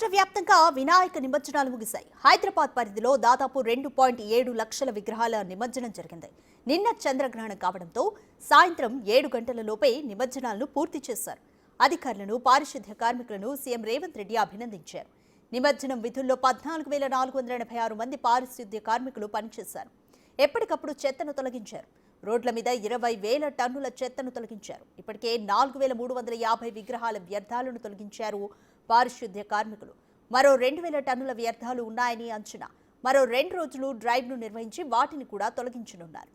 రాష్ట్ర వ్యాప్తంగా వినాయక నిమజ్జనాలు ముగిశాయి. హైదరాబాద్ పరిధిలో దాదాపు 2.7 లక్షల విగ్రహాల నిమజ్జనం జరిగింది. నిన్న చంద్రగ్రహణం కావడంతో సాయంత్రం 7 గంటల లోపే నిమజ్జనాలను పూర్తి చేశారు. అధికారులను, పారిశుద్ధ్య కార్మికులను సీఎం రేవంత్ రెడ్డి అభినందించారు. నిమజ్జనం విధుల్లో 14,486 మంది పారిశుద్ధ్య కార్మికులు పనిచేశారు. ఎప్పటికప్పుడు చెత్తను తొలగించారు. రోడ్ల మీద 20,000 టన్నుల చెత్తను తొలగించారు. ఇప్పటికే 4,350 విగ్రహాల వ్యర్థాలను తొలగించారు పారిశుద్ధ్య కార్మికులు. మరో 2,000 టన్నుల వ్యర్థాలు ఉన్నాయని అంచనా. మరో 2 రోజులు డ్రైవ్ను నిర్వహించి వాటిని కూడా తొలగించనున్నారు.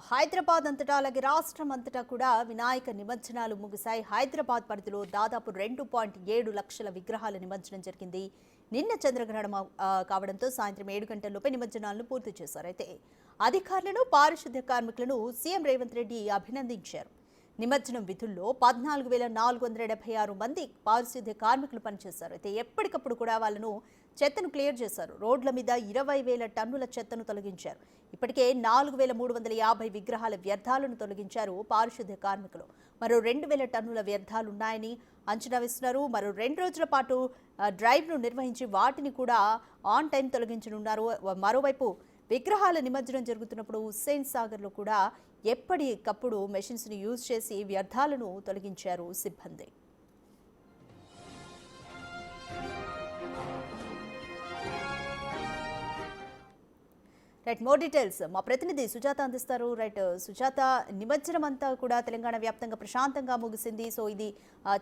హైదరాబాద్ అంతటా అలాగే రాష్ట్రం అంతటా కూడా వినాయక నిమజ్జనాలు ముగిశాయి. హైదరాబాద్ పరిధిలో దాదాపు 2.7 లక్షల విగ్రహాల నిమజ్జనం జరిగింది. నిన్న చంద్రగ్రహణం కావడంతో సాయంత్రం 7 గంటల్లోపే నిమజ్జనాలను పూర్తి చేశారు. అయితే అధికారులను, పారిశుద్ధ్య కార్మికులను సీఎం రేవంత్ రెడ్డి అభినందించారు. నిమజ్జనం విధుల్లో 14,476 మంది పారిశుద్ధ్య కార్మికులు పనిచేశారు. అయితే ఎప్పటికప్పుడు కూడా వాళ్ళను చెత్తను క్లియర్ చేశారు. రోడ్ల మీద 20,000 టన్నుల చెత్తను తొలగించారు. ఇప్పటికే 4,350 విగ్రహాల వ్యర్థాలను తొలగించారు పారిశుద్ధ్య కార్మికులు. మరో 2,000 టన్నుల వ్యర్థాలు ఉన్నాయని అంచనా వేస్తున్నారు. మరో 2 రోజుల పాటు డ్రైవ్ను నిర్వహించి వాటిని కూడా ఆన్ టైం తొలగించనున్నారు. మరోవైపు విగ్రహాల నిమజ్జనం జరుగుతున్నప్పుడు హుస్సేన్ సాగర్లో కూడా ఎప్పటికప్పుడు మెషిన్స్ని యూజ్ చేసి వ్యర్థాలను తొలగించారు సిబ్బంది. మోర్ డీటెయిల్స్ మా ప్రతినిధి సుజాత అందిస్తారు. సుజాత, నిమజ్జనం అంతా కూడా తెలంగాణ వ్యాప్తంగా ప్రశాంతంగా ముగిసింది. సో ఇది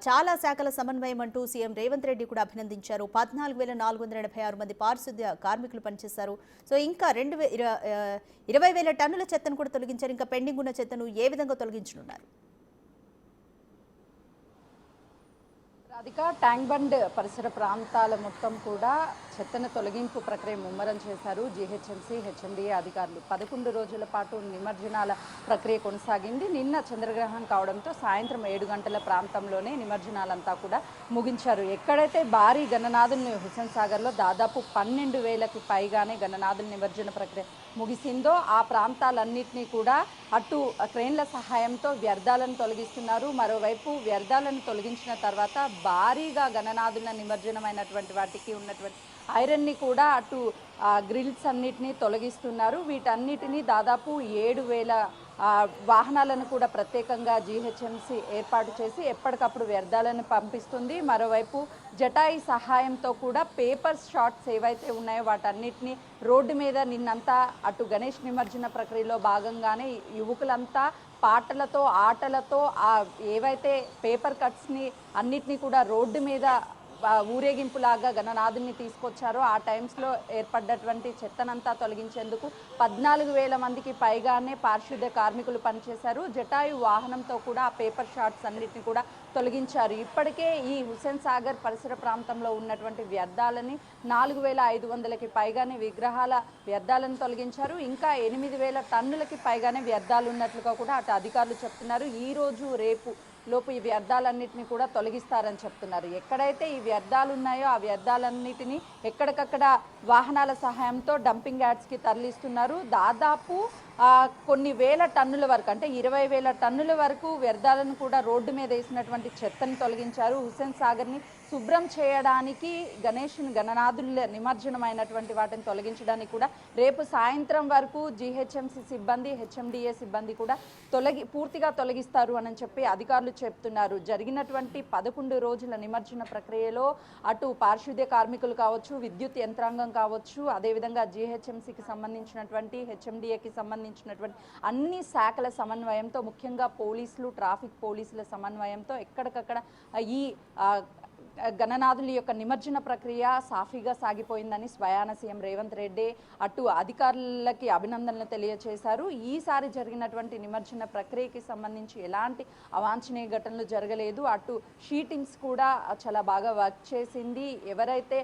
చాలా శాఖల సమన్వయం అంటూ సీఎం రేవంత్ రెడ్డి కూడా అభినందించారు. 14,486 మంది పారిశుద్ధ్య కార్మికులు పనిచేశారు. సో ఇంకా 20,000 టన్నుల చెత్తను కూడా తొలగించారు. ఇంకా పెండింగ్ ఉన్న చెత్తను ఏ విధంగా తొలగించనున్నారు? రాధిక, ట్యాంక్ బండ్ పరిసర ప్రాంతాల మొత్తం కూడా చెత్తను తొలగింపు ప్రక్రియ ముమ్మరం చేశారు జీహెచ్ఎంసీ, హెచ్ఎండిఏ అధికారులు. 11 రోజుల పాటు నిమజ్జనాల ప్రక్రియ కొనసాగింది. నిన్న చంద్రగ్రహణం కావడంతో సాయంత్రం 7 గంటల ప్రాంతంలోనే నిమజ్జనాలంతా కూడా ముగించారు. ఎక్కడైతే భారీ గణనాథుల్ని హుస్సేన్ సాగర్లో దాదాపు 12,000కి పైగానే గణనాథుల నిమజ్జన ప్రక్రియ ముగిసిందో ఆ ప్రాంతాలన్నింటినీ కూడా అటు క్రేన్ల సహాయంతో వ్యర్థాలను తొలగిస్తున్నారు. మరోవైపు వ్యర్థాలను తొలగించిన తర్వాత భారీగా గణనాథుల నిమజ్జనమైనటువంటి వాటికి ఉన్నటువంటి ఐరన్ని కూడా అటు గ్రిల్స్ అన్నిటినీ తొలగిస్తున్నారు. వీటన్నిటినీ దాదాపు 7,000 వాహనాలను కూడా ప్రత్యేకంగా జీహెచ్ఎంసీ ఏర్పాటు చేసి ఎప్పటికప్పుడు వ్యర్థాలను పంపిస్తుంది. మరోవైపు జటాయి సహాయంతో కూడా పేపర్ షాట్స్ ఏవైతే ఉన్నాయో వాటన్నిటినీ రోడ్డు మీద నిన్నంతా అటు గణేష్ నిమజ్జన ప్రక్రియలో భాగంగానే యువకులంతా పాటలతో, ఆటలతో ఏవైతే పేపర్ కట్స్ని అన్నిటినీ కూడా రోడ్డు మీద ఊరేగింపులాగా గణనాథుల్ని తీసుకొచ్చారో ఆ టైమ్స్లో ఏర్పడ్డటువంటి చెత్తనంతా తొలగించేందుకు 14,000 మందికి పైగానే పారిశుద్ధ్య కార్మికులు పనిచేశారు. జటాయు వాహనంతో కూడా ఆ పేపర్ షాట్స్ అన్నిటిని కూడా తొలగించారు. ఇప్పటికే ఈ హుస్సేన్ సాగర్ పరిసర ప్రాంతంలో ఉన్నటువంటి వ్యర్థాలని 4,500కి పైగానే విగ్రహాల వ్యర్థాలను తొలగించారు. ఇంకా 8,000 టన్నులకి పైగానే వ్యర్థాలు ఉన్నట్లుగా కూడా అటు అధికారులు చెప్తున్నారు. ఈ రోజు రేపు లోపు ఈ వ్యర్థాలన్నింటినీ కూడా తొలగిస్తారని చెప్తున్నారు. ఎక్కడైతే ఈ వ్యర్థాలు ఉన్నాయో ఆ వ్యర్థాలన్నిటినీ ఎక్కడికక్కడ వాహనాల సహాయంతో డంపింగ్ యార్డ్స్కి తరలిస్తున్నారు. దాదాపు కొన్ని వేల టన్నుల వరకు, అంటే 20,000 టన్నుల వరకు వ్యర్థాలను కూడా రోడ్డు మీద వేసినటువంటి చెత్తను తొలగించారు. హుస్సేన్ సాగర్ని శుభ్రం చేయడానికి గణనాథుల నిమజ్జనమైనటువంటి వాటిని తొలగించడానికి కూడా రేపు సాయంత్రం వరకు జీహెచ్ఎంసీ సిబ్బంది, హెచ్ఎండిఏ సిబ్బంది కూడా పూర్తిగా తొలగిస్తారు అని చెప్పి అధికారులు చెప్తున్నారు. జరిగినటువంటి 11 రోజుల నిమజ్జన ప్రక్రియలో అటు పారిశుద్ధ్య కార్మికులు కావచ్చు, విద్యుత్ యంత్రాంగం కావచ్చు, అదేవిధంగా జీహెచ్ఎంసీకి సంబంధించినటువంటి, హెచ్ఎండిఏకి సంబంధించినటువంటి అన్ని శాఖల సమన్వయంతో, ముఖ్యంగా పోలీసులు, ట్రాఫిక్ పోలీసుల సమన్వయంతో ఎక్కడికక్కడ ఈ గణనాథుల యొక్క నిమజ్జన ప్రక్రియ సాఫీగా సాగిపోయిందని స్వయాన సీఎం రేవంత్ రెడ్డి అటు అధికారులకి అభినందనలు తెలియజేశారు. ఈసారి జరిగినటువంటి నిమజ్జన ప్రక్రియకి సంబంధించి ఎలాంటి అవాంఛనీయ ఘటనలు జరగలేదు. అటు షీటింగ్స్ కూడా చాలా బాగా వర్క్ చేసింది. ఎవరైతే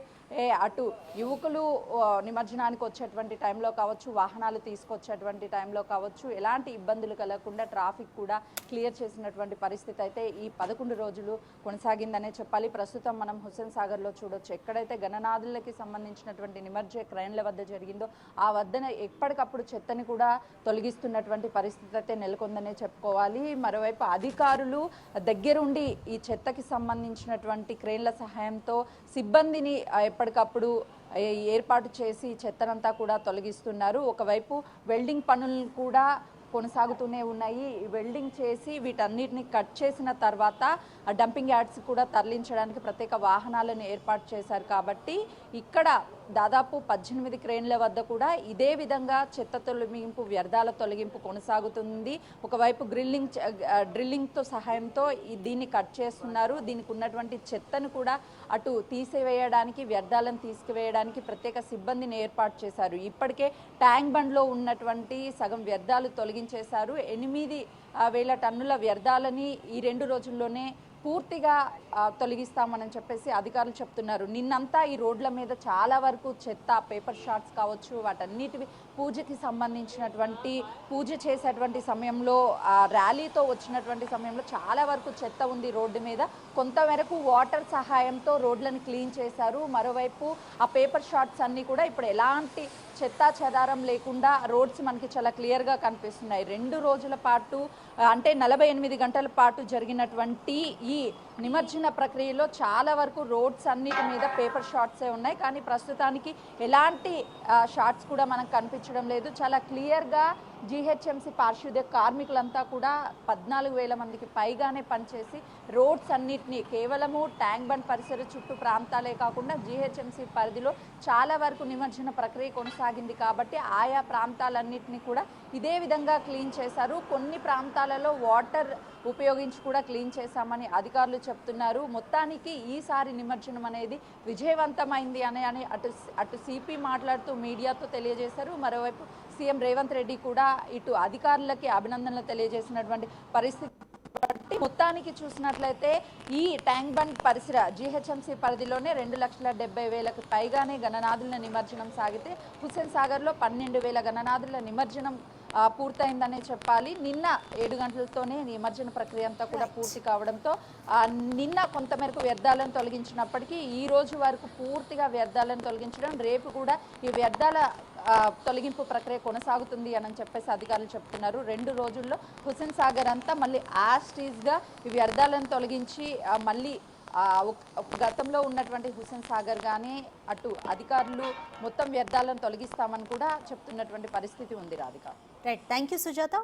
అటు యువకులు నిమజ్జనానికి వచ్చేటువంటి టైంలో కావచ్చు, వాహనాలు తీసుకొచ్చేటువంటి టైంలో కావచ్చు, ఎలాంటి ఇబ్బందులు కలగకుండా ట్రాఫిక్ కూడా క్లియర్ చేసినటువంటి పరిస్థితి అయితే ఈ 11 రోజులు కొనసాగిందనే చెప్పాలి. ప్రస్తుతం మనం హుస్సేన్ సాగర్లో చూడొచ్చు. ఎక్కడైతే గణనాథులకి సంబంధించినటువంటి నిమజ్జన క్రైన్ల వద్ద జరిగిందో ఆ వద్దన ఎప్పటికప్పుడు చెత్తని కూడా తొలగిస్తున్నటువంటి పరిస్థితి అయితే నెలకొందనే చెప్పుకోవాలి. మరోవైపు అధికారులు దగ్గరుండి ఈ చెత్తకి సంబంధించినటువంటి క్రేన్ల సహాయంతో సిబ్బందిని ఎప్పటికప్పుడు ఏర్పాటు చేసి చెత్తనంతా కూడా తొలగిస్తున్నారు. ఒకవైపు వెల్డింగ్ పనులు కూడా కొనసాగుతూనే ఉన్నాయి. వెల్డింగ్ చేసి వీటన్నిటిని కట్ చేసిన తర్వాత డంపింగ్ యార్డ్స్ కూడా తరలించడానికి ప్రత్యేక వాహనాలను ఏర్పాటు చేశారు. కాబట్టి ఇక్కడ దాదాపు 18 క్రేన్ల వద్ద కూడా ఇదే విధంగా చెత్త తొలగింపు, వ్యర్థాల తొలగింపు కొనసాగుతుంది. ఒకవైపు డ్రిల్లింగ్తో సహాయంతో దీన్ని కట్ చేస్తున్నారు. దీనికి ఉన్నటువంటి చెత్తను కూడా అటు తీసివేయడానికి, వ్యర్థాలను తీసుకువేయడానికి ప్రత్యేక సిబ్బందిని ఏర్పాటు చేశారు. ఇప్పటికే ట్యాంక్ బండ్లో ఉన్నటువంటి సగం వ్యర్థాలు తొలగించేశారు. 8,000 టన్నుల వ్యర్థాలని ఈ 2 రోజుల్లోనే పూర్తిగా తొలగిస్తామని చెప్పేసి అధికారులు చెప్తున్నారు. నిన్నంతా ఈ రోడ్ల మీద చాలా వరకు చెత్త, పేపర్ షాట్స్ కావచ్చు, వాటన్నిటివి పూజకి సంబంధించినటువంటి పూజ చేసేటువంటి సమయంలో ర్యాలీతో వచ్చినటువంటి సమయంలో చాలా వరకు చెత్త ఉంది రోడ్డు మీద. కొంతవరకు వాటర్ సహాయంతో రోడ్లను క్లీన్ చేశారు. మరోవైపు ఆ పేపర్ షాట్స్ అన్నీ కూడా ఇప్పుడు ఎలాంటి చెత్తా చెదారం లేకుండా రోడ్స్ మనకి చాలా క్లియర్గా కనిపిస్తున్నాయి. 2 రోజుల పాటు అంటే 48 గంటల పాటు జరిగినటువంటి ఈ నిమజ్జన ప్రక్రియలో చాలా వరకు రోడ్స్ అన్నిటి మీద పేపర్ షాట్సే ఉన్నాయి. కానీ ప్రస్తుతానికి ఎలాంటి షాట్స్ కూడా మనకు కనిపించడం లేదు. చాలా క్లియర్గా జీహెచ్ఎంసీ పారిశుద్ధ్య కార్మికులంతా కూడా 14,000 మందికి పైగానే పనిచేసి రోడ్స్ అన్నిటినీ కేవలము ట్యాంక్ బండ్ పరిసర చుట్టూ ప్రాంతాలే కాకుండా జీహెచ్ఎంసీ పరిధిలో చాలా వరకు నిమజ్జన ప్రక్రియ కొనసాగింది. కాబట్టి ఆయా ప్రాంతాలన్నింటినీ కూడా ఇదే విధంగా క్లీన్ చేశారు. కొన్ని ప్రాంతాలలో వాటర్ ఉపయోగించి కూడా క్లీన్ చేశామని అధికారులు చెప్తున్నారు. మొత్తానికి ఈసారి నిమజ్జనం అనేది విజయవంతమైంది అని అటు సిపి మాట్లాడుతూ మీడియాతో తెలియజేశారు. మరోవైపు సీఎం రేవంత్ రెడ్డి కూడా ఇటు అధికారులకి అభినందనలు తెలియజేసినటువంటి పరిస్థితి. మొత్తానికి చూసినట్లయితే ఈ ట్యాంక్ బండ్ పరిసర జీహెచ్ఎంసీ పరిధిలోనే 2,70,000కు పైగానే గణనాథుల నిమజ్జనం సాగితే హుస్సేన్ సాగర్లో 12,000 గణనాథుల నిమజ్జనం పూర్తయిందనే చెప్పాలి. నిన్న 7 గంటలతోనే నిమజ్జన ప్రక్రియ అంతా కూడా పూర్తి కావడంతో నిన్న కొంతమేరకు వ్యర్థాలను తొలగించినప్పటికీ ఈ రోజు వరకు పూర్తిగా వ్యర్థాలను తొలగించడం, రేపు కూడా ఈ వ్యర్థాల తొలగింపు ప్రక్రియ కొనసాగుతుంది అని చెప్పేసి అధికారులు చెప్తున్నారు. 2 రోజుల్లో హుస్సేన్ సాగర్ అంతా మళ్ళీ యాస్టీజ్గా ఈ వ్యర్థాలను తొలగించి మళ్ళీ గతంలో ఉన్నటువంటి హుస్సేన్ సాగర్ కానీ అటు అధికారులు మొత్తం వ్యర్థాలను తొలగిస్తామని కూడా చెప్తున్నటువంటి పరిస్థితి ఉంది. Radhika. Right, thank you Sujatha.